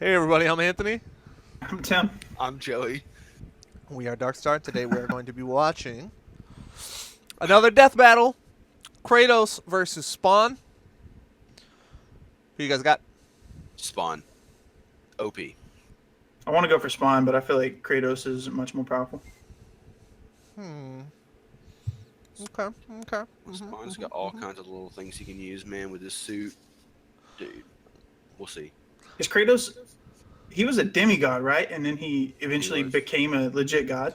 Hey everybody, I'm Anthony. I'm Tim. I'm Joey. We are DarkStar. Today we're going to be watching another death battle. Kratos versus Spawn. Who you guys got? Spawn. OP. I want to go for Spawn, but I feel like Kratos is much more powerful. Okay. Spawn's got all kinds of little things he can use, man, with his suit. Dude, we'll see. Is Kratos? He was a demigod, right? And then he eventually was. became a legit god.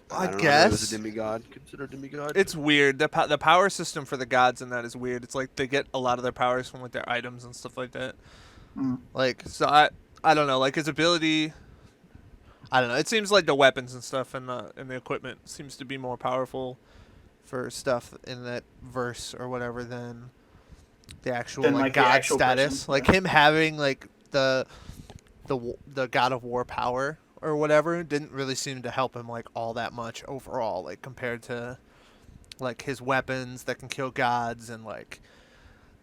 I don't know if guess. he was a demigod. Considered a demigod. It's weird. The power system for the gods in that is weird. It's like they get a lot of their powers from like their items and stuff like that. Mm. Like so, I don't know. Like his ability. I don't know. It seems like the weapons and stuff and the equipment seems to be more powerful for stuff in that verse or whatever than the actual Than, like like, the god actual status. person, Like yeah. him having like the god of war power or whatever didn't really seem to help him like all that much overall, like compared to like his weapons that can kill gods and like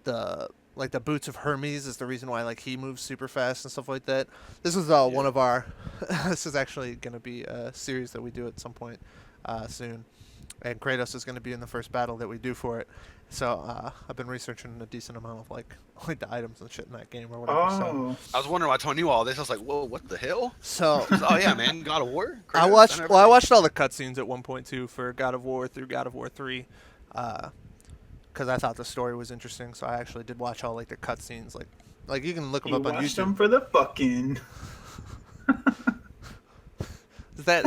the boots of Hermes is the reason why like he moves super fast and stuff like that. This is one of our this is actually going to be a series that we do at some point soon, and Kratos is going to be in the first battle that we do for it. So I've been researching a decent amount of like the items and shit in that game or whatever. Oh, I was wondering why Tony knew all this. I was like, whoa, what the hell? So Oh, yeah, man. God of War? I Kratos? watched all the cutscenes at 1.2 for God of War through God of War 3, because I thought the story was interesting. So I actually did watch all like the cutscenes, like you can look them you up on watched YouTube. them for the fucking. Is that?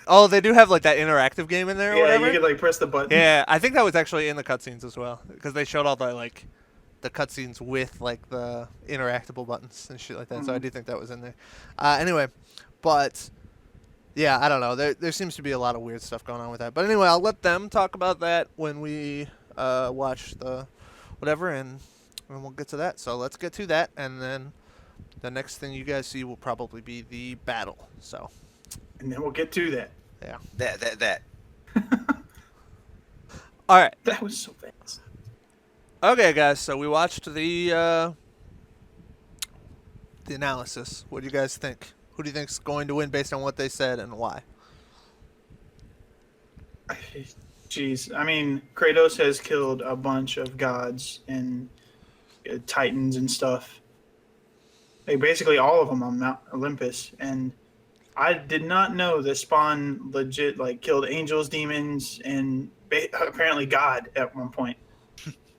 Oh, they do have like that interactive game in there or Yeah, whatever. you could like press the button. Yeah, I think that was actually in the cutscenes as well because they showed all the cutscenes with like the interactable buttons and shit like that. So I Mhm. do think that was in there. Anyway, but yeah, I don't know. There seems to be a lot of weird stuff going on with that. But anyway, I'll let them talk about that when we watch the whatever, and we'll get to that. So let's get to that, and then the next thing you guys see will probably be the battle. So And then we'll get to that. yeah. That. All right. That was so fast. Okay, guys. So we watched the analysis. What do you guys think? Who do you think's going to win based on what they said and why? Jeez, I mean, Kratos has killed a bunch of gods and titans and stuff. Like basically all of them on Mount Olympus, and I did not know that Spawn legit like killed angels, demons, and apparently God at one point.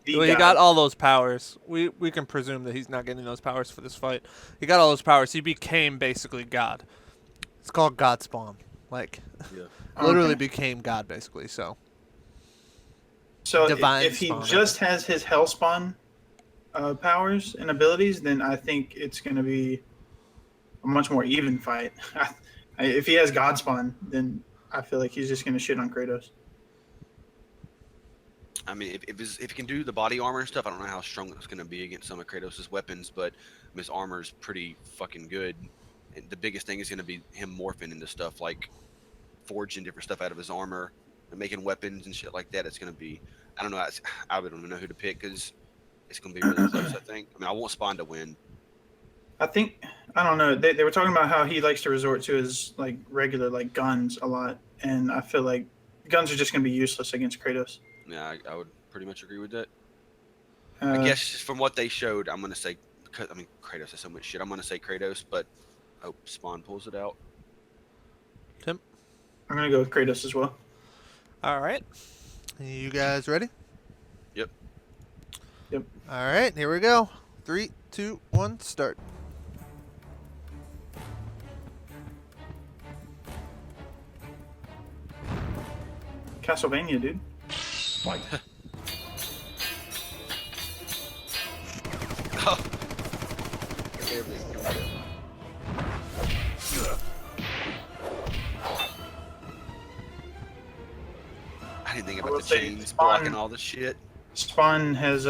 The Well, he God. got all those powers. We can presume that he's not getting those powers for this fight. He got all those powers. He became basically God. It's called God Spawn. Like, Yeah. literally Okay. became God basically. So So Divine if he Spawn, I just has his Hellspawn powers and abilities, then I think it's going to be a much more even fight. If he has Godspawn, then I feel like he's just going to shit on Kratos. I mean, if he can do the body armor and stuff, I don't know how strong it's going to be against some of Kratos' weapons, but his armor's pretty fucking good. And the biggest thing is going to be him morphing into stuff like forging different stuff out of his armor and making weapons and shit like that. It's going to be, I don't know, I don't even know who to pick because it's going to be really close, I think. I mean, I want Spawn to win. I think, I don't know, they were talking about how he likes to resort to his like regular like guns a lot, and I feel like guns are just going to be useless against Kratos. Yeah, I would pretty much agree with that. Uh, I guess from what they showed, I'm going to say, because I mean, Kratos has so much shit. I'm going to say Kratos, but I hope Spawn pulls it out. Tim. I'm going to go with Kratos as well. All right. You guys ready? Yep. Yep. All right. Here we go. 3, 2, 1, start. Castlevania, dude. Fight. Oh. I didn't think I about will the say chains Spawn- blocking all this shit. Spawn has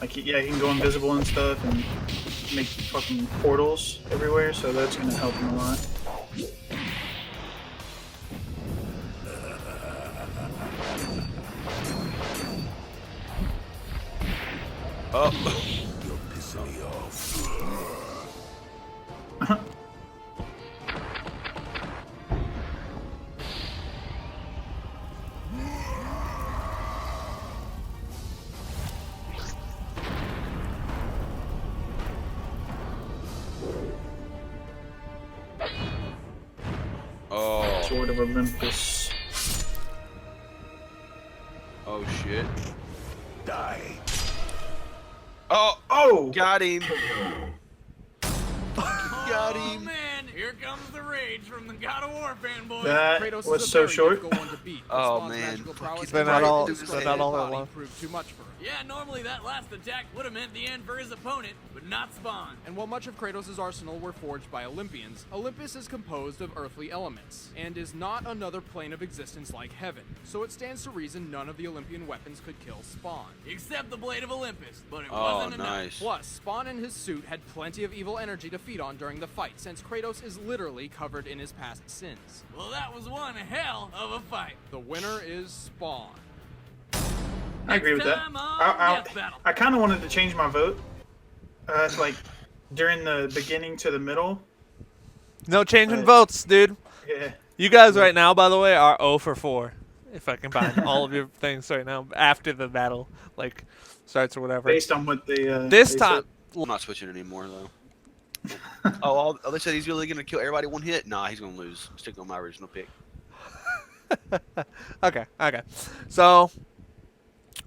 like he can go invisible and stuff and make fucking portals everywhere, so that's gonna help him a lot. Oh. You're pissing me off. Oh. Sword of Olympus. Oh shit. Die. Oh, Oh! got him. Got Oh him. man, here comes the rage from the God of War fanboys. That Kratos was is a so very short. difficult one to beat. but Oh, Spawn's man. magical prowess They're and not right all- to destroy they're not his all that body long. proved too much for him. Yeah, normally that last attack would have meant the end for his opponent, but not Spawn. And while much of Kratos' arsenal were forged by Olympians, Olympus is composed of earthly elements, and is not another plane of existence like heaven, so it stands to reason none of the Olympian weapons could kill Spawn. Except the Blade of Olympus, but it Oh, wasn't enough. nice. Plus, Spawn and his suit had plenty of evil energy to feed on during the fight, since Kratos is literally covered in his past sins. Well, that was one hell of a fight. The winner is Spawn. I agree with that. Time on Death Battle. I kind of wanted to change my vote. Like during the beginning to the middle. No changing Right. votes, dude. Yeah. You guys right now, by the way, are 0 for 4. If I combine all of your things right now after the battle, like, starts or whatever. Based on what they. This they time, I'm not switching anymore though. They said he's really gonna kill everybody one hit. Nah, he's gonna lose. I'm sticking on my original pick. okay. So,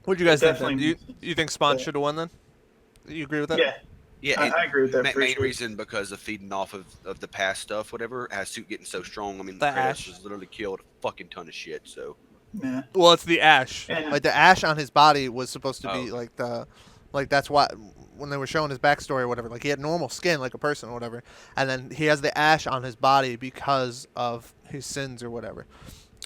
what'd you guys think then? Definitely- You think Spawn Yeah. should have won then? You agree with that? Yeah. Yeah, I agree with that. for main sure. reason because of feeding off of the past stuff, whatever. As suit getting so strong, I mean, The Kratos ash. has literally killed a fucking ton of shit. So Yeah. Well, it's the ash. And- Like the ash on his body was supposed to be Oh. like that's why when they were showing his backstory or whatever, like he had normal skin like a person or whatever, and then he has the ash on his body because of his sins or whatever.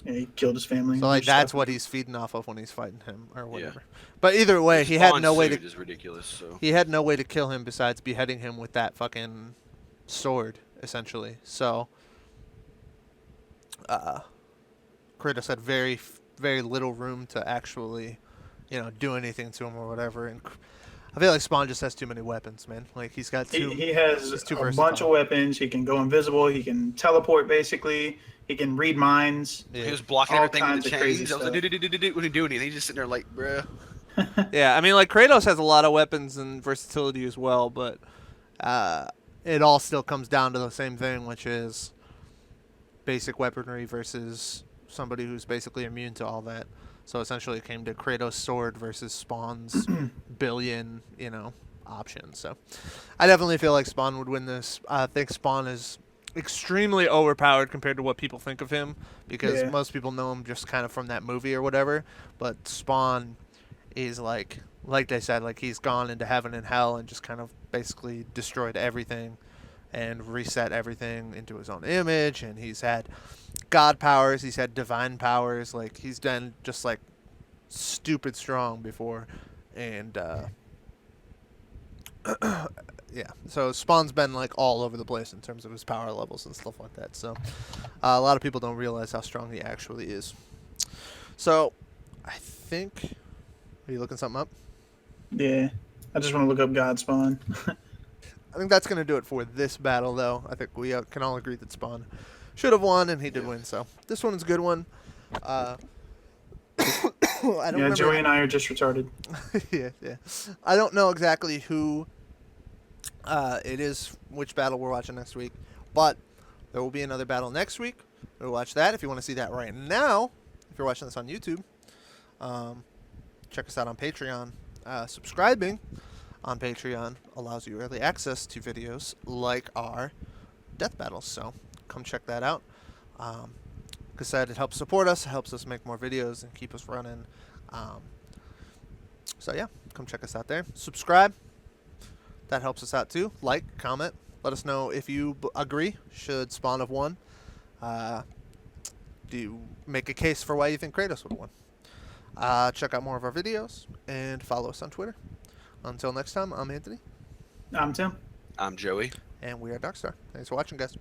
Yeah, he killed his family. So and like that's stuff. what he's feeding off of when he's fighting him or whatever. But either way, he had Spawn's no way suit to is ridiculous. So he had no way to kill him besides beheading him with that fucking sword, essentially. So, Kratos had very little room to actually, do anything to him or whatever. And I feel like Spawn just has too many weapons, man. Like he's got too. He has he's too a bunch versatile. of weapons. He can go invisible. He can teleport, basically. He can read minds. he Yeah. was blocking All everything with kinds the of crazy chains. I was like, stuff. "Do-do-do-do-do-do," when he do anything, he's just sitting there like, bruh. Yeah, I mean, like Kratos has a lot of weapons and versatility as well, but it all still comes down to the same thing, which is basic weaponry versus somebody who's basically immune to all that. So essentially, it came to Kratos' sword versus Spawn's billion, options. So I definitely feel like Spawn would win this. I think Spawn is extremely overpowered compared to what people think of him, because Yeah. most people know him just kind of from that movie or whatever. But Spawn is like they said, like he's gone into heaven and hell and just kind of basically destroyed everything and reset everything into his own image. And he's had god powers, he's had divine powers, like he's done just like stupid strong before. And yeah, so Spawn's been like all over the place in terms of his power levels and stuff like that. So a lot of people don't realize how strong he actually is. So I think, are you looking something up? Yeah. I just want to look up God Spawn. I think that's going to do it for this battle, though. I think we can all agree that Spawn should have won, and he did win. So this one's a good one. I don't Yeah, remember. Joey and I are just retarded. yeah. I don't know exactly who it is, which battle we're watching next week, but there will be another battle next week. We'll watch that if you want to see that right now. If you're watching this on YouTube, check us out on Patreon. Subscribing on Patreon allows you early access to videos like our death battles, so come check that out. Like I said, it helps support us, it helps us make more videos and keep us running. So yeah, come check us out there. Subscribe. That helps us out too. Like, comment. Let us know if you agree. Should Spawn have won? Do you make a case for why you think Kratos would have won? Check out more of our videos and follow us on Twitter. Until next time, I'm Anthony, I'm Tim. I'm Joey. and we are DarkStar. Thanks for watching, guys.